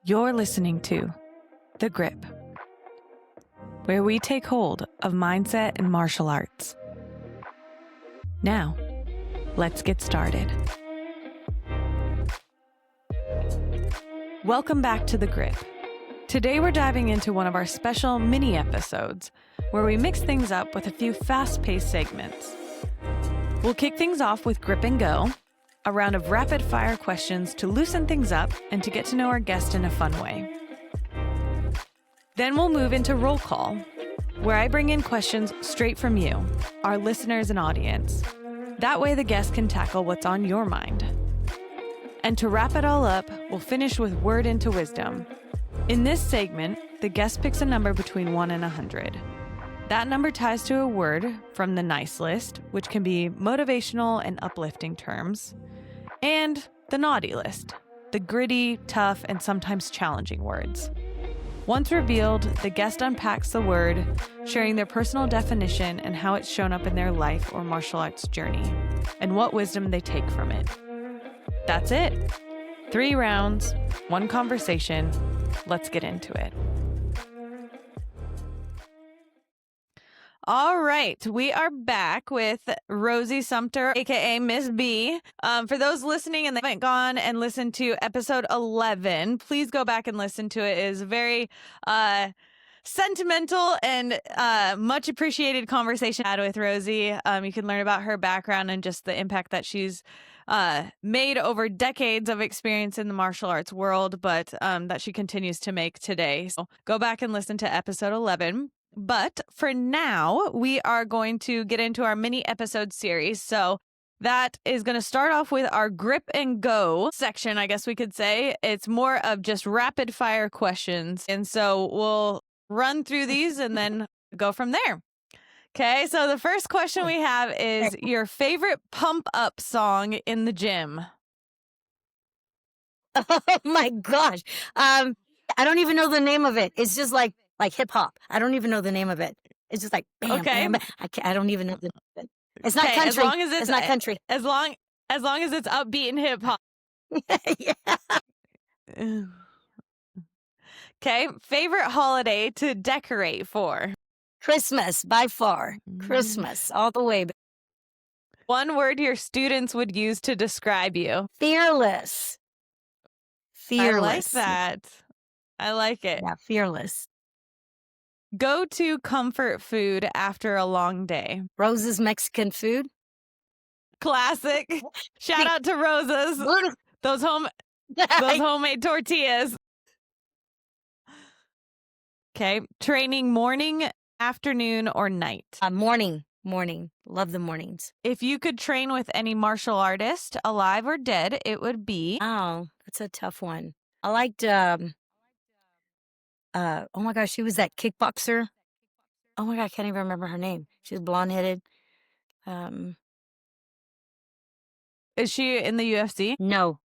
You're listening to The Grip, where we take hold of mindset and martial arts. Now, let's get started. Welcome back to The Grip. Today we're diving into one of our special mini episodes where we mix things up with a few fast-paced segments. We'll kick things off with Grip and Go, a round of rapid-fire questions to loosen things up and to get to know our guest in a fun way. Then we'll move into Roll Call, where I bring in questions straight from you, our listeners and audience. That way the guest can tackle what's on your mind. And to wrap it all up, we'll finish with Word into Wisdom. In this segment, the guest picks a number between 1 and 100. That number ties to a word from the nice list, which can be motivational and uplifting terms, and the naughty list, the gritty, tough, and sometimes challenging words. Once revealed, the guest unpacks the word, sharing their personal definition and how it's shown up in their life or martial arts journey, and what wisdom they take from it. That's it. 3 rounds, 1 conversation. Let's get into it. All right, we are back with Rosie Sumpter, aka Miz B. For those listening and they haven't gone and listened to episode 11, please go back and listen to it. It is a very sentimental and much appreciated conversation I had with Rosie. You can learn about her background and just the impact that she's made over decades of experience in the martial arts world, but that she continues to make today. So go back and listen to episode 11. But for now, we are going to get into our mini episode series. So that is going to start off with our Grip and Go section, I guess we could say. It's more of just rapid fire questions. And so we'll run through these and then go from there. Okay, so the first question we have is your favorite pump up song in the gym. Oh my gosh. I don't even know the name of it. It's just like hip hop. I don't even know the name of it. It's just like bam, okay. Bam, bam. I don't even know the name of it. It's not country. As long as it's not country. As long as it's upbeat and hip hop. Yeah. Okay. Favorite holiday to decorate for? Christmas, by far. Christmas, all the way. One word your students would use to describe you. Fearless. Fearless. I like that. I like it. Yeah, fearless. Go-to comfort food after a long day. Rose's Mexican food. Classic. Shout out to Rose's. Those homemade tortillas. Okay. Training morning, afternoon, or night? Morning. Love the mornings. If you could train with any martial artist, alive or dead, it would be? Oh, that's a tough one. I liked, oh my gosh, she was that kickboxer. Oh my God, I can't even remember her name. She was blonde-headed. Is she in the UFC? No.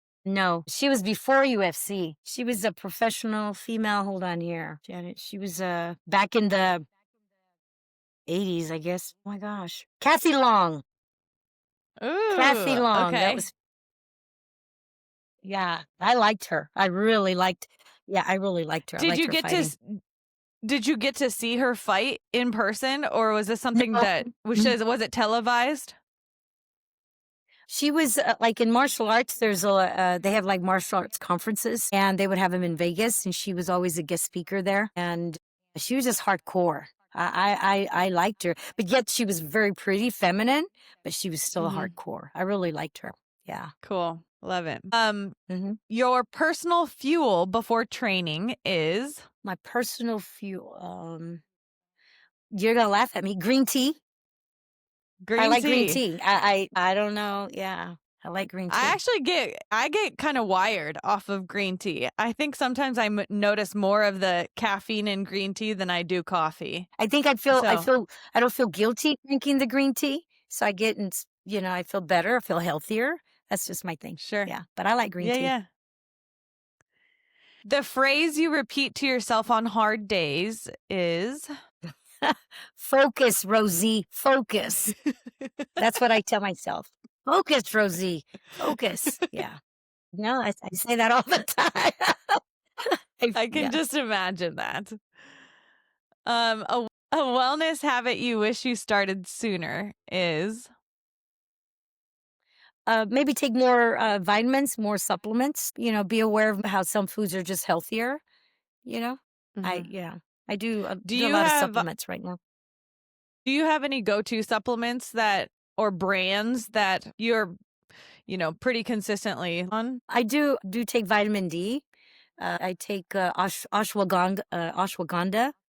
She was before UFC. She was a professional female. Hold on here, Janet. She was back in the 80s, I guess. Oh my gosh. Cassie Long. Ooh, Cassie Long. Okay. Yeah, I liked her. I really liked her. Did you get to see her fight in person, or was this something that was it televised? She was like in martial arts. There's they have like martial arts conferences, and they would have them in Vegas, and she was always a guest speaker there. And she was just hardcore. I liked her, but yet she was very pretty, feminine, but she was still a hardcore. I really liked her. Yeah. Cool. Love it. Your personal fuel before training is? My personal fuel. You're gonna laugh at me. Green tea. I like green tea. I don't know. Yeah, I like green tea. I get kind of wired off of green tea. I think sometimes I notice more of the caffeine in green tea than I do coffee. I think I don't feel guilty drinking the green tea, so I get I feel better. I feel healthier. That's just my thing. Sure. Yeah, but I like green tea. Yeah. The phrase you repeat to yourself on hard days is? Focus, Rosie. Focus. That's what I tell myself. Focus, Rosie. Focus. Yeah. No, I say that all the time. I can Yeah. just imagine that. A wellness habit you wish you started sooner is. Maybe take more vitamins, more supplements. Be aware of how some foods are just healthier. You know, Mhm. yeah, I do Do do a you lot of have supplements right now. do you have any go-to supplements that or brands that you're, pretty consistently on? I do take vitamin D. I take ashwagandha.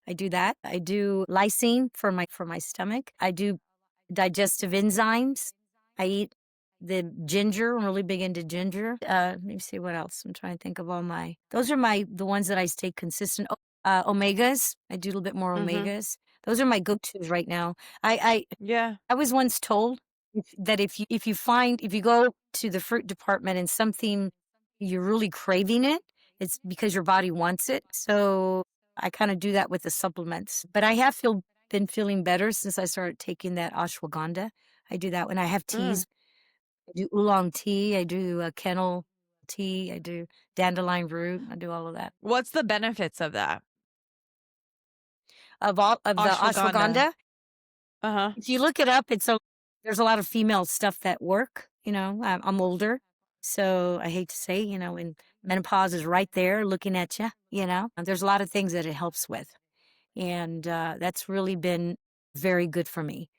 I do that. I do lysine for my stomach. I do digestive enzymes. I eat the ginger. I'm really big into ginger. Let me see what else. I'm trying to think of all my. Those are the ones that I stay consistent. Oh, omegas. I do a little bit more Mhm. omegas. Those are my go-tos right now. Yeah. I was once told that if you go to the fruit department and something you're really craving it, it's because your body wants it. So I kind of do that with the supplements. But I have been feeling better since I started taking that ashwagandha. I do that when I have Mm. teas. I do oolong tea. I do kennel tea. I do dandelion root. I do all of that. What's the benefits of that? Of the Ashwagandha. ashwagandha, Uh-huh. if you look it up, there's a lot of female stuff that work. I'm older, so I hate to say, and menopause is right there looking at you. And there's a lot of things that it helps with, and that's really been very good for me.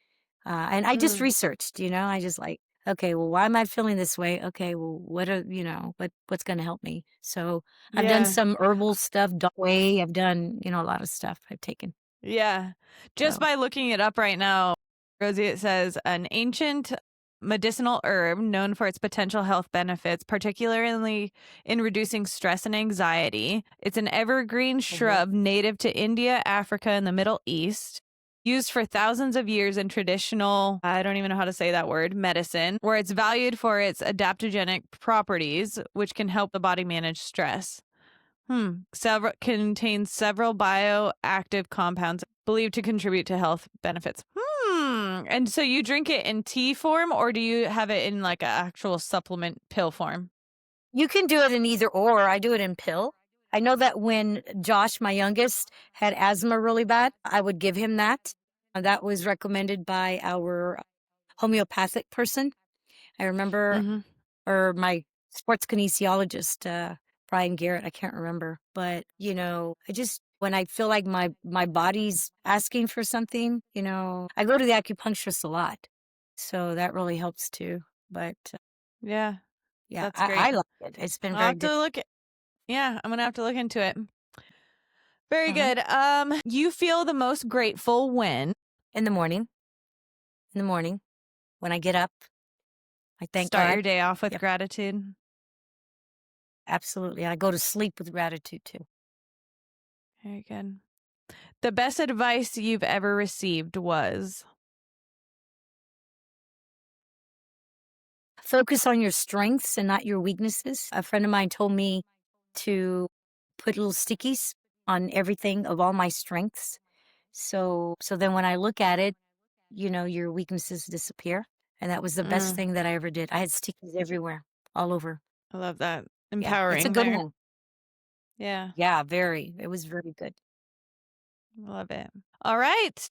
And I just Mm. researched. I just like, okay, well, why am I feeling this way? Okay, well, what's going to help me? So I've done Yeah. some herbal stuff, way. I've done, a lot of stuff I've taken. Yeah. Just So by looking it up right now, Rosie, it says an ancient medicinal herb known for its potential health benefits, particularly in reducing stress and anxiety. It's an evergreen mhm. shrub native to India, Africa, and the Middle East. Used for thousands of years in traditional, I don't even know how to say that word, medicine, where it's valued for its adaptogenic properties, which can help the body manage stress. Several contains several bioactive compounds believed to contribute to health benefits. And so you drink it in tea form, or do you have it in like an actual supplement pill form? You can do it in either or. I do it in pill. I know that when Josh, my youngest, had asthma really bad, I would give him that. That was recommended by our homeopathic person. I remember, Mm-hmm. or my sports kinesiologist, Brian Garrett. I can't remember, but when I feel like my body's asking for something, I go to the acupuncturist a lot, so that really helps too. But Yeah, yeah, that's I great. like it. It's been I'll very have good. to look at, yeah, I'm gonna have to look into it. Very Mhm. good. You feel the most grateful when In the morning. In the morning when I get up, I thank start God. your day off with Yep, gratitude. absolutely. I go to sleep with gratitude too. Very good. The best advice you've ever received was. Focus on your strengths and not your weaknesses. A friend of mine told me to put little stickies on everything of all my strengths. So then when I look at it, your weaknesses disappear. And that was the best Mm, thing that I ever did. I had stickies everywhere, all over. I love that. Yeah, it's a Empowering good there. one. Yeah, Yeah, very. It was very good. love it. All right.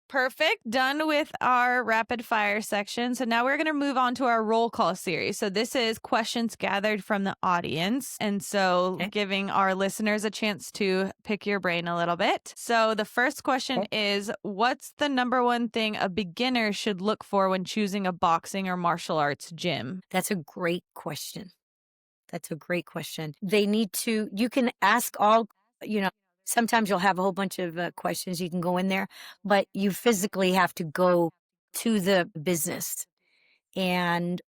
Perfect. Done with our rapid fire section. So now we're going to move on to our roll call series. So this is questions gathered from the audience. And so Okay. giving our listeners a chance to pick your brain a little bit. So the first question Okay. is, what's the number one thing a beginner should look for when choosing a boxing or martial arts gym? That's a great question. That's a great question. You can ask you know, sometimes you'll have a whole bunch of questions you can go in there, but you physically have to go to the business and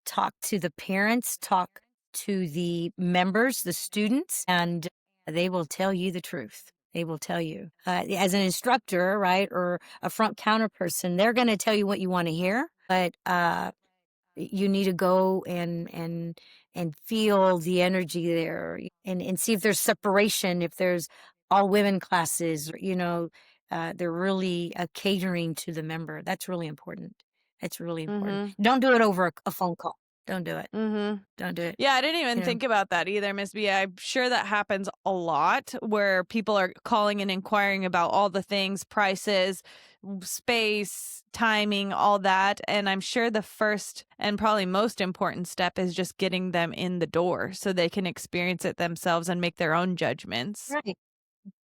talk to the parents, talk to the members, the students, and they will tell you the truth. They will tell you. As an instructor, right, or a front counter person, they're going to tell you what you want to hear, but you need to go and feel the energy there and see if there's separation, if there's all women classes, they're really catering to the member. That's really important. That's really important. Mm-hmm. Don't do it over a phone call. Don't do it. Mm-hmm. Don't do it. Yeah, I didn't even You know, think about that either, Miss B. I'm sure that happens a lot where people are calling and inquiring about all the things, prices, space, timing, all that. And I'm sure the first and probably most important step is just getting them in the door so they can experience it themselves and make their own judgments. right.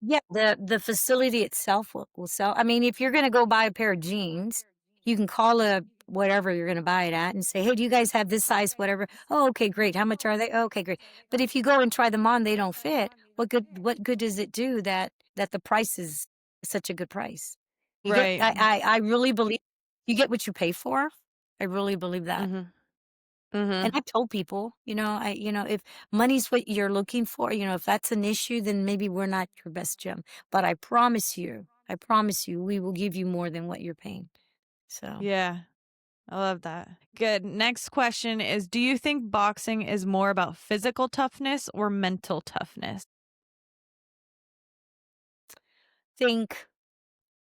Yeah, the facility itself will sell. I mean, if you're going to go buy a pair of jeans, you can call a whatever you're going to buy it at and say, "Hey, do you guys have this size whatever?" "Oh, okay, great. How much are they?" "Oh, okay, great." But if you go and try them on, they don't fit. What good does it do that the price is such a good price? You get Right. I really believe you get what you pay for. I really believe that. Mm-hmm. And Mm-hmm. I've told people, if money's what you're looking for, if that's an issue, then maybe we're not your best gym. But I promise you, we will give you more than what you're paying. So Yeah. I love that. Good. Next question is, do you think boxing is more about physical toughness or mental toughness? think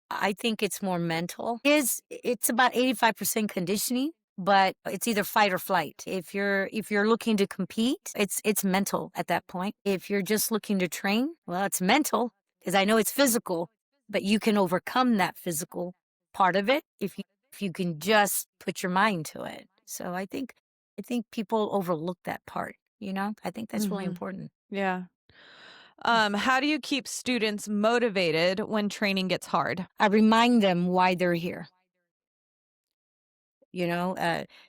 I think it's more mental. It's about 85% conditioning, but it's either fight or flight. If you're looking to compete, it's mental at that point. If you're just looking to train, well, it's mental because I know it's physical, but you can overcome that physical part of it if you can just put your mind to it. So I think people overlook that part, I think that's really Mm-hmm. important. Yeah. How do you keep students motivated when training gets hard? I remind them why they're here.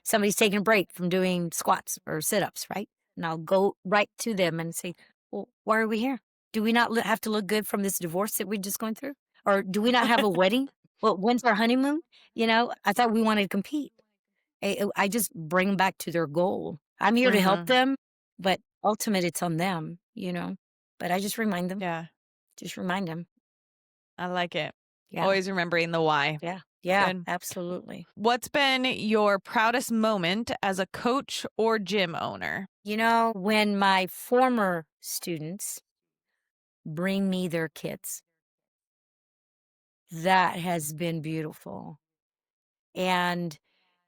Somebody's taking a break from doing squats or sit-ups, right? And I'll go right to them and say, "Well, why are we here? Do we not have to look good from this divorce that we're just going through? Or do we not have a wedding? Well, when's our honeymoon? I thought we wanted to compete." I just bring them back to their goal. I'm here to help Mm-hmm. them, but ultimate, it's on them. But I just remind them, Yeah, just remind them. I like it. Yeah, Always remembering the why. yeah, yeah, Good. absolutely. What's been your proudest moment as a coach or gym owner? When my former students bring me their kids. That has been beautiful. And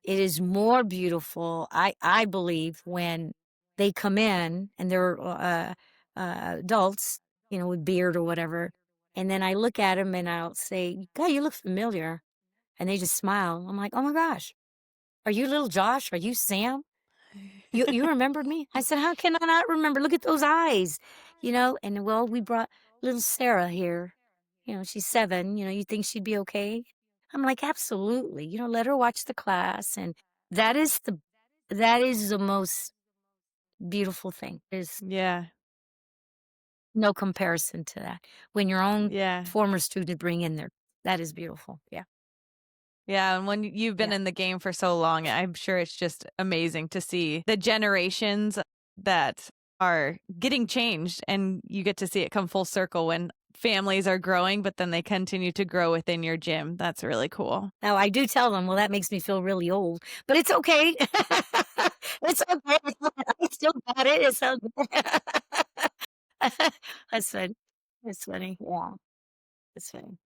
it is more beautiful, I believe, when they come in and they're adults, with beard or whatever. And then I look at them and I'll say, "God, you look familiar." And they just smile. I'm like, "Oh my gosh, are you little Josh? Are you Sam? You remember me?" I said, "How can I not remember? Look at those eyes." And well, we brought little Sarah here. She's 7. You think she'd be okay? I'm like, "Absolutely. Let her watch the class." And that is the most beautiful thing. There's Yeah, no comparison to that. When your own yeah. former student bring in their that is beautiful. Yeah. Yeah, and when you've been Yeah. in the game for so long, I'm sure it's just amazing to see the generations that are getting changed and you get to see it come full circle when families are growing, but then they continue to grow within your gym. That's really cool. Now I do tell them, well, that makes me feel really old, but it's okay. It's okay. I still got it. It's okay. That's funny. That's funny. Yeah, that's funny.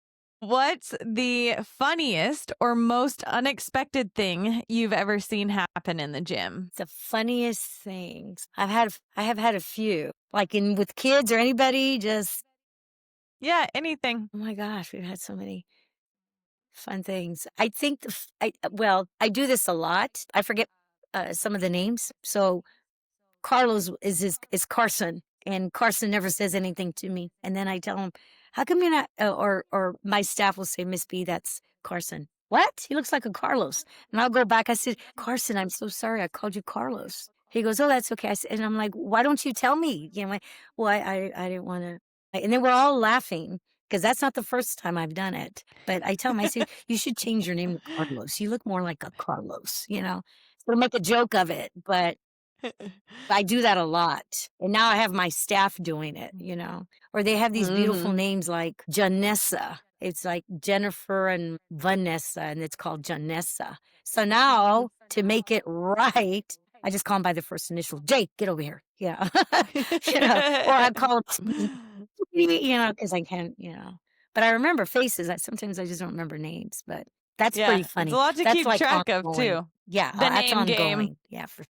What's the funniest or most unexpected thing you've ever seen happen in the gym? The funniest things I have had a few, like in with kids or anybody. Just Yeah, anything. oh my gosh, we've had so many fun things. I think well, I do this a lot. I forget some of the names. So Carlos is Carson, and Carson never says anything to me. And then I tell him, "How come you're not?" Or my staff will say, "Miss B, that's Carson." "What? He looks like a Carlos." And I'll go back. I said, "Carson, I'm so sorry. I called you Carlos." He goes, "Oh, that's okay." And I'm like, "Why don't you tell me?" Well, I didn't want to. And then we're all laughing because that's not the first time I've done it. But I tell him, I say, "You should change your name to Carlos. You look more like a Carlos. So make a joke of it, but I do that a lot, and now I have my staff doing it. Or they have these beautiful Hmm. names like Janessa. It's like Jennifer and Vanessa, and it's called Janessa. So now to make it right, I just call them by the first initial. "Jake, get over here." Yeah. Or I call them, because I can't. But I remember faces. Sometimes I just don't remember names, but that's pretty Yeah, it's a funny. lot to That's keep like track of ongoing. too. Yeah, The that's name game. ongoing. Yeah, for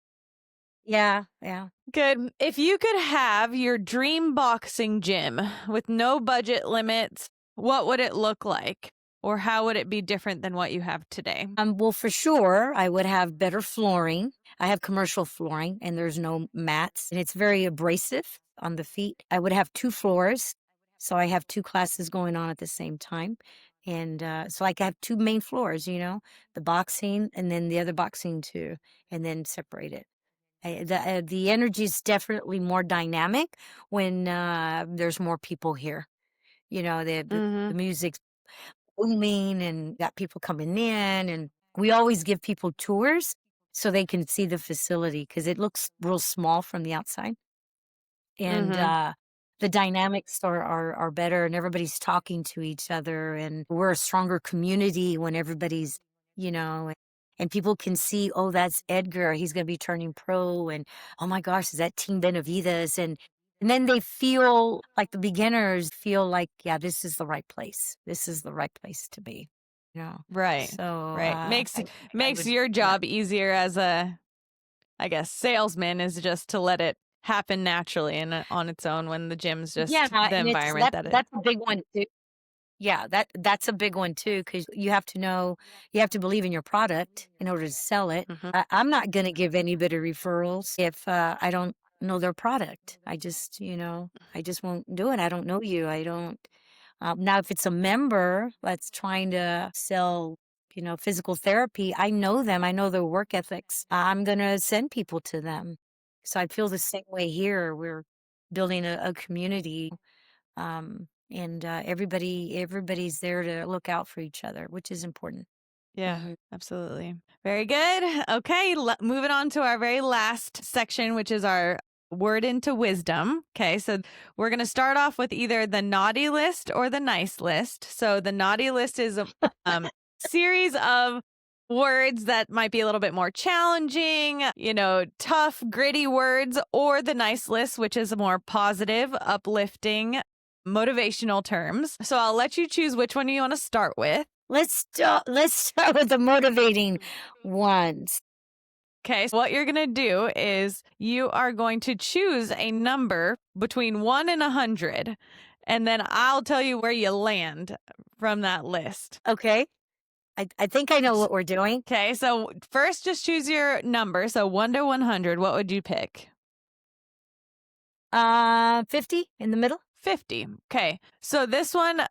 Yeah, yeah. Good. If you could have your dream boxing gym with no budget limits, what would it look like? Or how would it be different than what you have today? Well, for sure, I would have better flooring. I have commercial flooring and there's no mats, and it's very abrasive on the feet. I would have 2 floors. So I have 2 classes going on at the same time. And so I could have 2 main floors, the boxing and then the other boxing too, and then separate it. The energy is definitely more dynamic when there's more people here. The Mm-hmm. music's booming and got people coming in, and we always give people tours so they can see the facility because it looks real small from the outside. And Mm-hmm. the dynamics are better, and everybody's talking to each other, and we're a stronger community when everybody's, you know, and people can see, oh, that's Edgar. He's going to be turning pro, and oh my gosh, is that Team Benavides? And then they feel like the beginners feel like, yeah, this is the right place. This is the right place to be. Right. So Right. Makes I makes would, your yeah. job easier as a, I guess, salesman, is just to let it happen naturally and on its own when the gym's Yeah, just the and it's environment that it. that's a big one too. Yeah, that's a big one too, because you have to believe in your product in order to sell it. Mhm. I'm not going to give anybody referrals if I don't know their product. I just won't do it. I don't know you. I don't. Now, if it's a member that's trying to sell, physical therapy, I know them. I know their work ethics. I'm going to send people to them. So I feel the same way here. We're building a community, and everybody's there to look out for each other, which is important. Yeah, Mhm. absolutely. Very good. Okay, moving on to our very last section, which is our word into wisdom. Okay, so we're going to start off with either the naughty list or the nice list. So the naughty list is a series of words that might be a little bit more challenging, tough, gritty words, or the nice list, which is more positive, uplifting, motivational terms. So I'll let you choose which one you want to start with. Let's start with the motivating ones. Okay, so what you're going to do is you are going to choose a number between 1 and 100, and then I'll tell you where you land from that list. Okay, I think I know what we're doing. Okay, so first just choose your number. So 1 to 100, what would you pick? 50 in the middle. 50. Okay. So this one,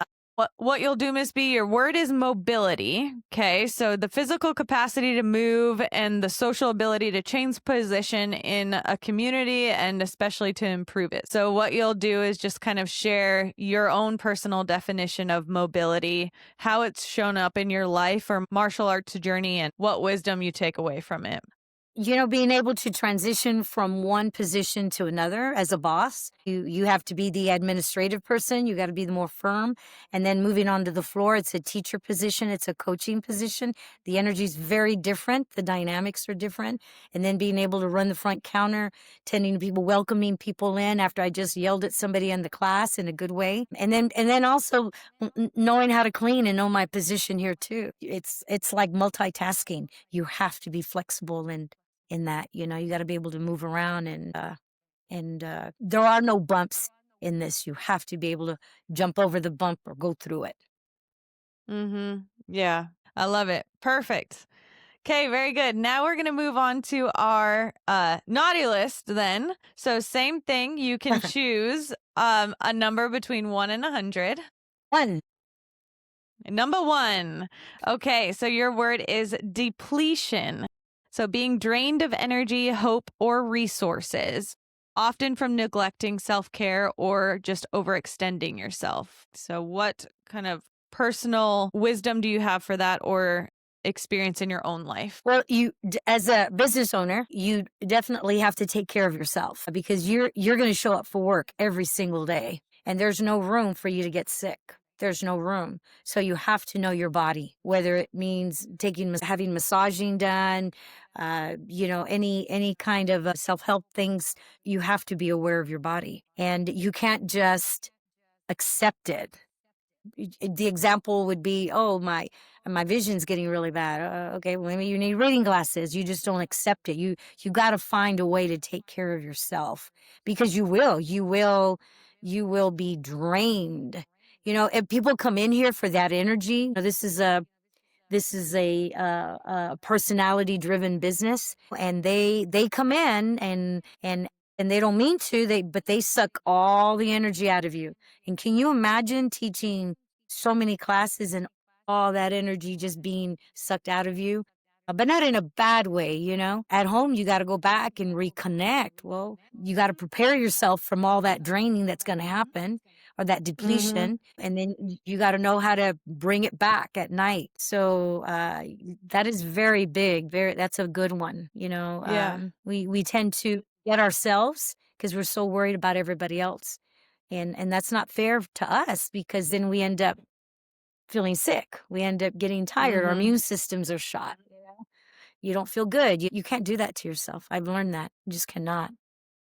what you'll do, Miss B, your word is mobility. Okay. So the physical capacity to move and the social ability to change position in a community and especially to improve it. So what you'll do is just kind of share your own personal definition of mobility, how it's shown up in your life or martial arts journey, and what wisdom you take away from it. Being able to transition from one position to another as a boss, you have to be the administrative person. You got to be the more firm. And then moving on to the floor, it's a teacher position. It's a coaching position. The energy is very different. The dynamics are different. And then being able to run the front counter, tending to people, welcoming people in after I just yelled at somebody in the class in a good way. And then also knowing how to clean and know my position here too. It's like multitasking. You have to be flexible and in that, you got to be able to move around, and there are no bumps in this. You have to be able to jump over the bump or go through it. Mm-hmm. Yeah, I love it. Perfect. Okay, very good. Now we're going to move on to our naughty list then. So same thing, you can choose a number between 1 and 100. One. Number 1. Okay, so your word is depletion. So being drained of energy, hope, or resources, often from neglecting self-care or just overextending yourself. So what kind of personal wisdom do you have for that, or experience in your own life? Well, as a business owner, you definitely have to take care of yourself because you're going to show up for work every single day, and there's no room for you to get sick. There's no room. So you have to know your body, whether it means having massaging done, any kind of self-help things. You have to be aware of your body, and you can't just accept it. the example would be, oh, my vision's getting really bad. Okay, well, maybe you need reading glasses. You just don't accept it. You got to find a way to take care of yourself, because you will be drained. If people come in here for that energy, this is a personality driven business, and they come in and they don't mean to, but they suck all the energy out of you. And can you imagine teaching so many classes and all that energy just being sucked out of you? But not in a bad way. At home, you got to go back and reconnect. Well, you got to prepare yourself from all that draining that's going to happen, or that depletion. And then you got to know how to bring it back at night. So that is very big. That's a good one. Yeah. We tend to get ourselves because we're so worried about everybody else. And that's not fair to us, because then we end up feeling sick. We end up getting tired. Our immune systems are shot. You don't feel good. You can't do that to yourself. I've learned that. You just cannot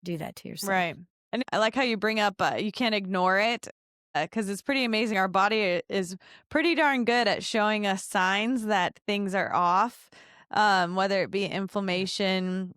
do that to yourself. Right. And I like how you bring up you can't ignore it, because it's pretty amazing. Our body is pretty darn good at showing us signs that things are off, whether it be inflammation,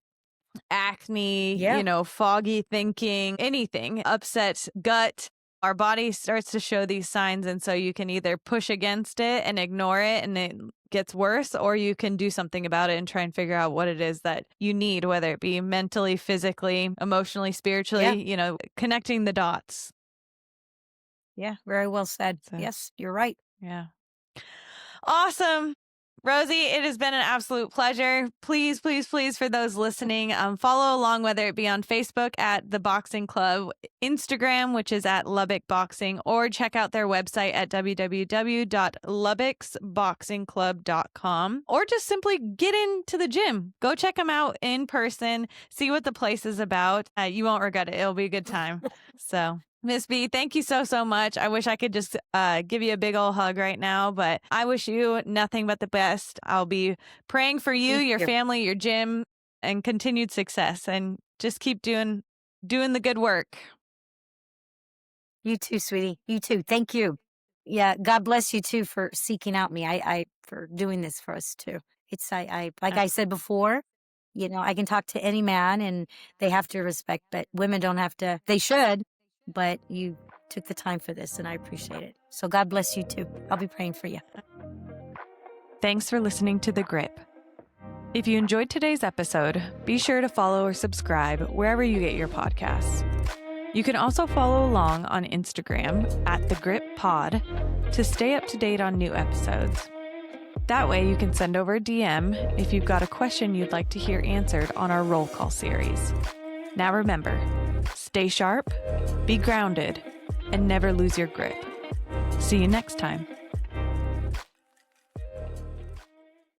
acne, foggy thinking, anything, upset gut. Our body starts to show these signs. And so you can either push against it and ignore it and it gets worse, or you can do something about it and try and figure out what it is that you need, whether it be mentally, physically, emotionally, spiritually, connecting the dots. Yeah, very well said. So, yes, you're right. Yeah. Awesome. Rosie, it has been an absolute pleasure. Please, please, please, for those listening, follow along, whether it be on Facebook at The Boxing Club, Instagram, which is at Lubbock Boxing, or check out their website at www.lubbocksboxingclub.com, or just simply get into the gym. Go check them out in person. See what the place is about. You won't regret it. It'll be a good time. So, Miz B, thank you so, so much. I wish I could just give you a big old hug right now, but I wish you nothing but the best. I'll be praying for you, your family, your gym, and continued success. And just keep doing the good work. You too, sweetie. You too. Thank you. Yeah, God bless you too for seeking out me. I for doing this for us too. It's like I said before, I can talk to any man and they have to respect, but women don't have to. They should. But you took the time for this, and I appreciate it. So God bless you, too. I'll be praying for you. Thanks for listening to The Grip. If you enjoyed today's episode, be sure to follow or subscribe wherever you get your podcasts. You can also follow along on Instagram at The Grip Pod to stay up to date on new episodes. That way you can send over a DM if you've got a question you'd like to hear answered on our roll call series. Now remember, stay sharp, be grounded, and never lose your grip. See you next time.